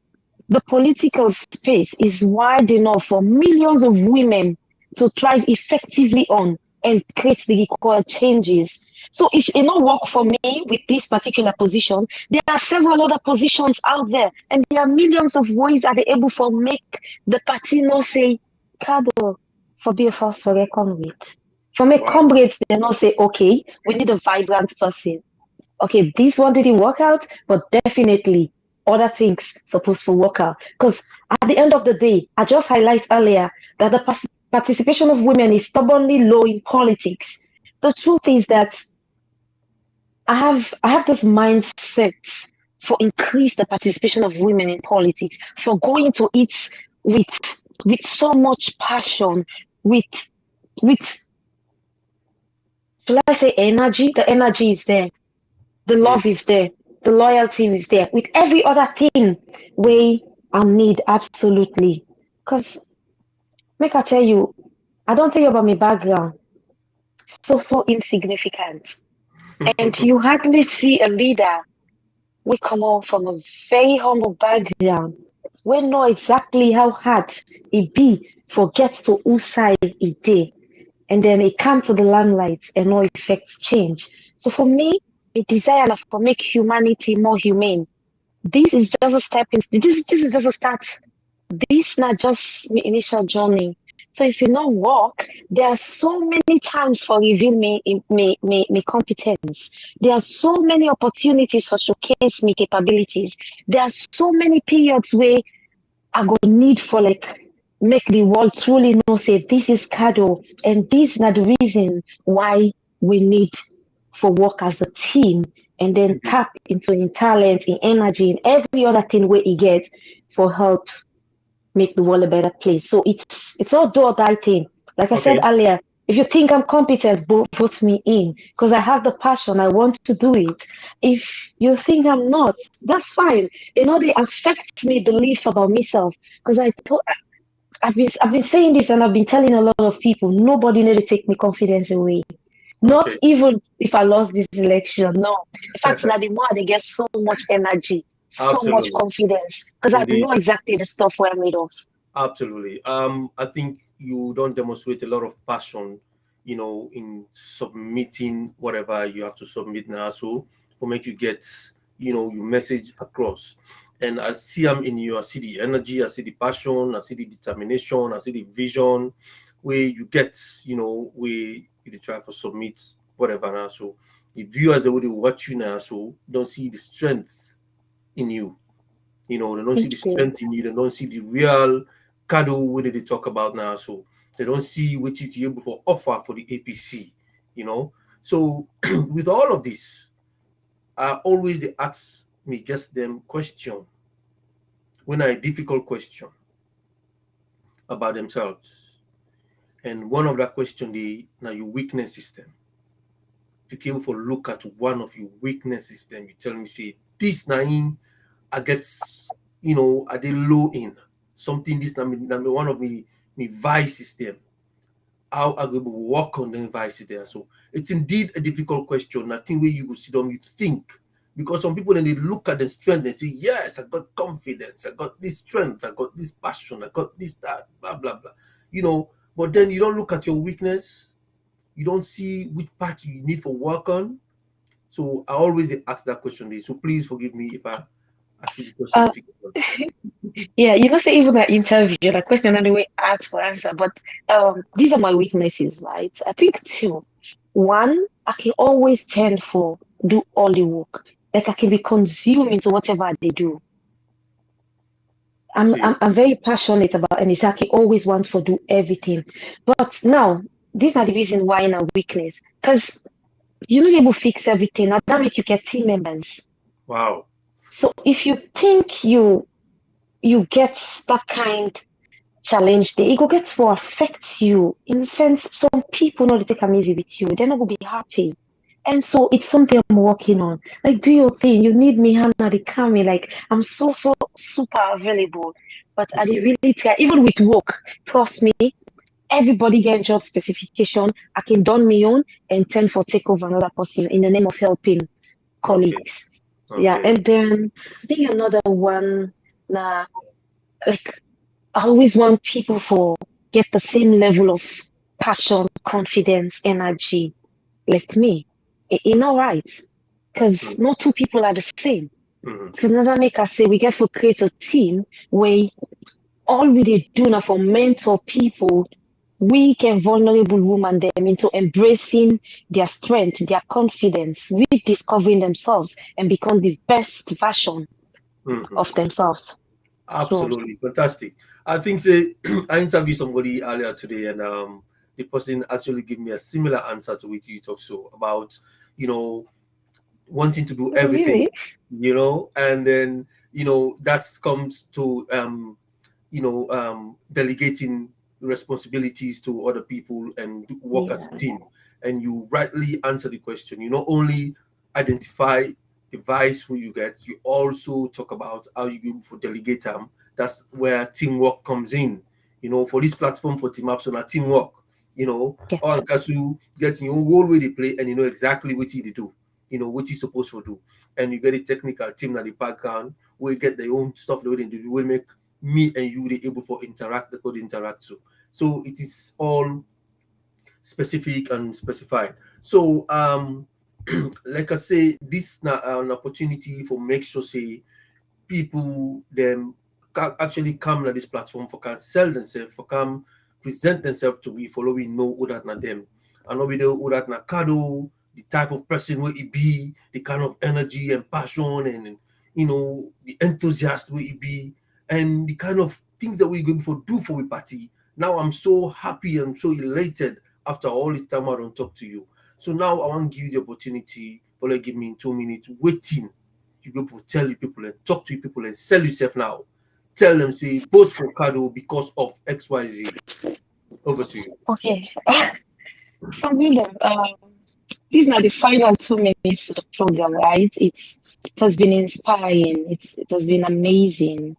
the political space is wide enough for millions of women to thrive effectively on and create the required changes. So if it not work for me with this particular position, there are several other positions out there, and there are millions of ways that they able for make the party not say, Kado, for be a force for reckon with. For make Wow. comrades, they not say, okay, we need a vibrant person. Okay, this one didn't work out, but definitely other things supposed to work out. Because at the end of the day, I just highlight earlier that the participation of women is stubbornly low in politics. The truth is that I have this mindset for increase the participation of women in politics, for going to it with with so much passion, with with shall I say energy? The energy is there. The Mm. love is there, the loyalty is there, with every other thing Mm-hmm. we I need absolutely. Because make I tell you, I don't tell you about my background, so insignificant. And you hardly see a leader we come out from a very humble background. We know exactly how hard it be for get to whose side it day. And then it come to the limelight and no effects change. So for me, a desire for make humanity more humane. This is just a step in this is just a start. This not just my initial journey. So if you not walk, there are so many times for reveal me competence. There are so many opportunities for showcase me capabilities. There are so many periods where I go need for like make the world truly know say this is Kado and this is not the reason why we need for work as a team and then Indeed. tap into in talent, in energy, in every other thing where you get for help make the world a better place. So it's all do or die thing. Like I said Okay. earlier, if you think I'm competent, vote me in because I have the passion. I want to do it. If you think I'm not, that's fine. You know, they affect me belief about myself because I've been saying this and I've been telling a lot of people. Nobody need to take my confidence away. Not Okay. even if I lost this election. No. In fact, now the more they get so much energy, so much Absolutely. confidence because I Indeed. know exactly the stuff we're made of. Absolutely. I think you don't demonstrate a lot of passion, in submitting whatever you have to submit now. So for make you get, your message across. And I see I'm in you. I see the energy. I see the passion. I see the determination. I see the vision, where you get, where you try to submit whatever now. So the viewers the way they watch you now, so don't see the strength in you. They don't see the Thank you. strength in you. They don't see the real Kado what they talk about now. So they don't see what you can able for offer for the APC. You know. So with all of this, I always they ask me just them question when I difficult question about themselves. And one of that question they now your weakness system. If you came for look at one of your weakness system, you tell me say this nine I get, I did low in something this na me one of me vice system. how are we able to work on the vice there? So it's indeed a difficult question. I think where you go sit down, you think. Because some people then they look at the strength and say, yes, I got confidence, I got this strength, I got this passion, I got this, that, blah, blah, blah. But then you don't look at your weakness, you don't see which part you need for work on. So I always ask that question. So please forgive me if I ask you the question Uh, difficult. yeah, say even that interview, that question anyway, ask for answer. But these are my weaknesses, right? I think two. One, I can always tend for do all the work. Like I can be consumed into whatever they do. See, I'm very passionate about and I can always want to do everything. But now, these are the reason why in a weakness. Because you not able to fix everything. Now that make you get team members. wow. So if you think you get that kind challenge there, it go get to affect you in the sense some people know they take them easy with you, they're not gonna be happy. And so it's something I'm working on. Like, do your thing. You need me, Hannah, they call me. Like, I'm so super available. But I did Okay. really try, even with work, trust me, everybody get job specification. I can done my own and tend for take over another person in the name of helping Okay. colleagues. Yeah, Okay. and then I think another one, nah, like I always want people for get the same level of passion, confidence, energy like me. It's not right because Mm-hmm. no two people are the same. Mm-hmm. So never make us say we get to create a team where all we dey do now for mentor people, weak and vulnerable women them into embracing their strength, their confidence, rediscovering themselves and become the best version Mm-hmm. of themselves. So Absolutely fantastic. I think say I interviewed somebody earlier today, and the person actually gave me a similar answer to what you talk so about, you know, wanting to do everything, really, and then that comes to delegating responsibilities to other people and work as a yeah, team. And you rightly answer the question. You not only identify the vice who you get, you also talk about how you go for delegate them. That's where teamwork comes in. For this platform for Team Apps on a teamwork. yeah, OrWanKaSu gets your whole way they play and you know exactly what you do. What you supposed to do. And you get a technical team that the background we get their own stuff the way they do, will make me and you they able for interact the code interact so it is all specific and specified. So like I say, this now an opportunity for make sure say people them actually come to this platform for can sell themselves, for can present themselves to be following know who that not them. And we know who that not Kado, the type of person where it be, the kind of energy and passion and the enthusiast where it be, and the kind of things that we're going for do for a party. Now I'm so happy and so elated after all this time I don't talk to you. So now I want to give you the opportunity for like give me in 2 minutes waiting you go for tell the people and talk to the people and sell yourself now. Tell them, say, vote for Kado because of XYZ. Over to you. okay. So William, these are the final 2 minutes to the program, right? It has been inspiring. It has been amazing,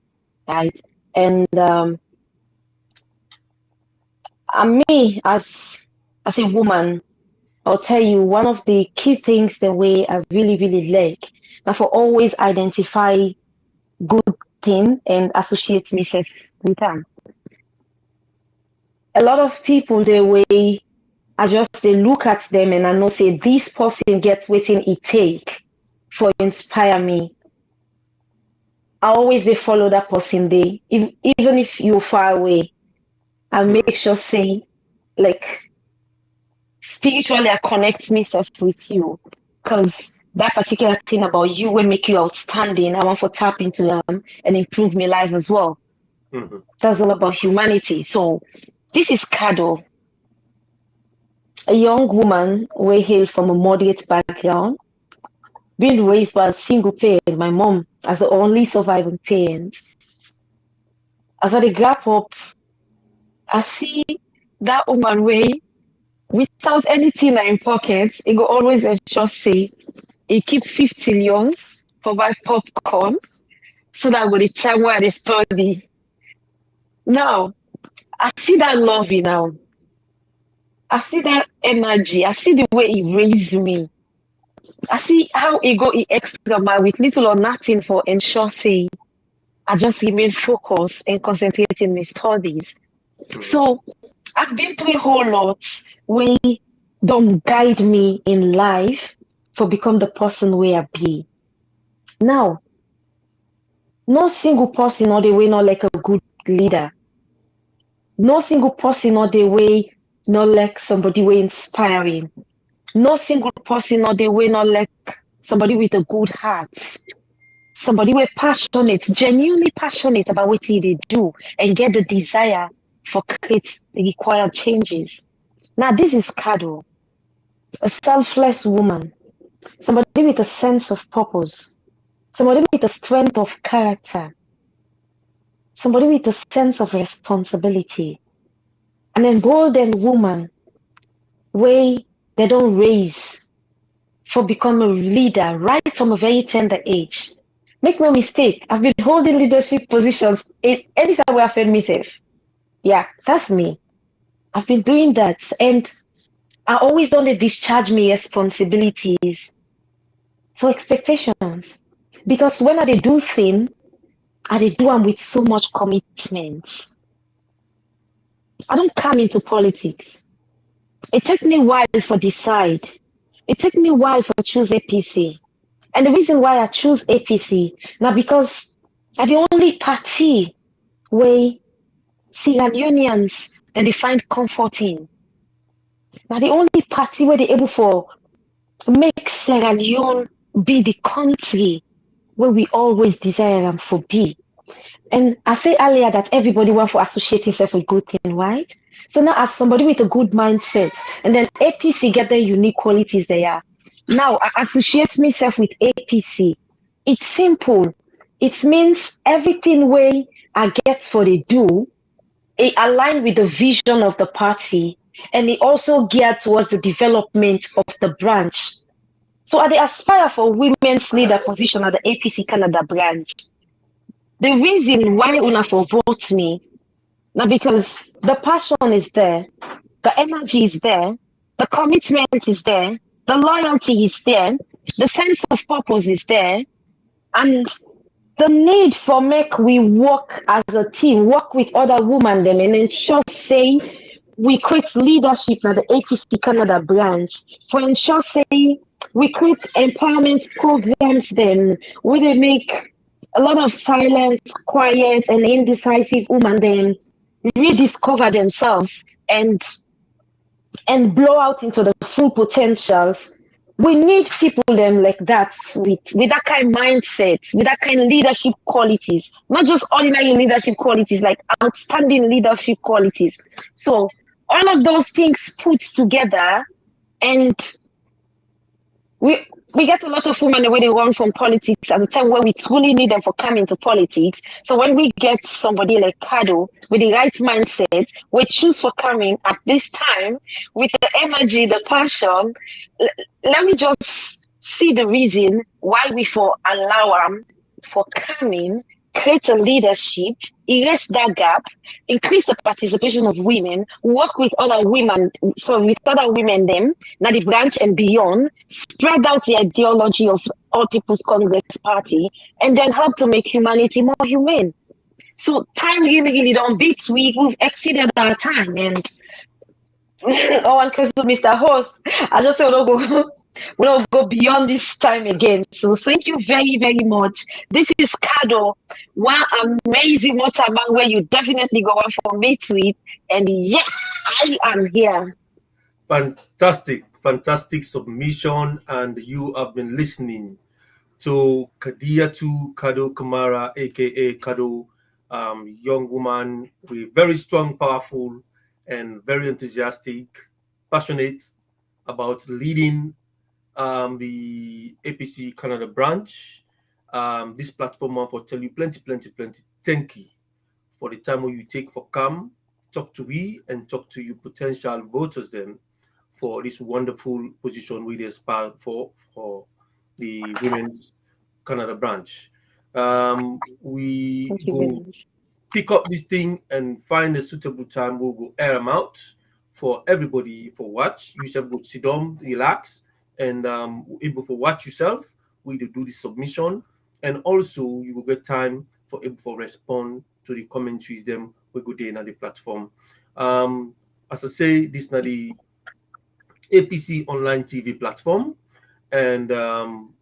right? And me as a woman, I'll tell you one of the key things the way I really like now for always identify good thing and associate myself with them. A lot of people the way I just they look at them and I know say this person gets waiting it take for inspire me. I always they follow that person they even if you're far away, I Mm, make sure say like spiritually I connect myself with you because that particular thing about you will make you outstanding. I want to tap into them and improve my life as well. mhm. That's all about humanity. So this is Kado, a young woman we hail from a moderate background, being raised by a single parent, my mom as the only surviving parent. As I grow up, I see that woman way without anything in pocket, it go always ensure say it keep 50 millions for buy popcorn so that I go the time where they study. Now I see that love now. I see that energy. I see the way he raised me. I see how he go he extra mile with little or nothing for ensure say I just remain focused and concentrate in my studies. So I've been through a whole lot where don't guide me in life for become the person where I be. Now, no single person or the way not like a good leader. No single person or the way not like somebody way inspiring. No single person or the way not like somebody with a good heart. Somebody way passionate, genuinely passionate about what they do and get the desire for create the required changes. Now this is Kado, a selfless woman, somebody with a sense of purpose, somebody with a strength of character, somebody with a sense of responsibility, an emboldened woman where they don't raise for become a leader right from a very tender age. Make no mistake, I've been holding leadership positions anytime where I felt myself. Yeah, that's me. I've been doing that and I always don't discharge my responsibilities. So expectations. Because when I do things, I do them with so much commitment. I don't come into politics. It took me a while for decide. It took me a while for choose APC. And the reason why I choose APC now because I'm the only party where Sierra Leoneans that they find comfort in. Now the only party where they're able for make Sierra Leone be the country where we always desire them for be. And I say earlier that everybody wants to associate himself with good thing, right? So now as somebody with a good mindset, and then APC get their unique qualities there. Now I associate myself with APC. It's simple. It means everything way I get for the do, it align with the vision of the party, and it also geared towards the development of the branch. So I aspire for women's leader position at the APC Canada branch. The reason why una for vote me now because the passion is there, the energy is there, the commitment is there, the loyalty is there, the sense of purpose is there, and the need for make we work as a team, work with other women them and ensure say we create leadership at the APC Canada branch for ensure say we create empowerment programs then where they make a lot of silent, quiet, and indecisive women then rediscover themselves and blow out into the full potentials. We need people them like that with that kind of mindset, with that kind of leadership qualities, not just ordinary leadership qualities, like outstanding leadership qualities. So all of those things put together, and we get a lot of women the way they run from politics at the time where we truly need them for coming to politics. So when we get somebody like Kado with the right mindset, we choose for coming at this time with the energy, the passion. Let me just see the reason why we for allow them for coming, create a leadership, erase that gap, increase the participation of women, work with other women, so with other women them, now the branch and beyond, spread out the ideology of All People's Congress Party, and then help to make humanity more humane. So time really, really don't beat. We've exceeded our time, and OrWanKaSu, Mr. Host, I just want to go. We don't go beyond this time again. So thank you very, very much. This is Kado, one amazing waterman where you definitely go on for me to it. And yes, I am here. Fantastic, fantastic submission, and you have been listening to Kadiatu Kado Kamara, aka Kado, young woman with very strong, powerful, and very enthusiastic, passionate about leading the APC Canada branch. This platform for tell you plenty, plenty, plenty. Thank you for the time you take for come, talk to we, and talk to you potential voters then for this wonderful position we aspire for the women's Canada branch. We Thank you very go much. pick up this thing and find a suitable time. We'll go air them out. for everybody for watch. You yourself go sit down, relax, and able for watch yourself. We do the submission, and also you will get time for able for respond to the commentaries them we go there on the platform. As I say, this na the APC online TV platform, and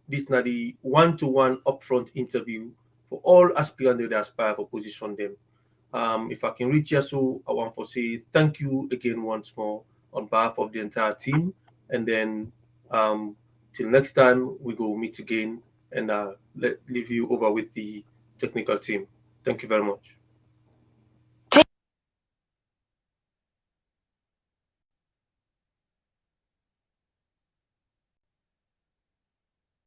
this na the one-to-one upfront interview for all aspirants that aspire for position them. If I can reach you, so I want to say thank you again once more on behalf of the entire team. And then till next time, we go meet again and leave you over with the technical team. Thank you very much.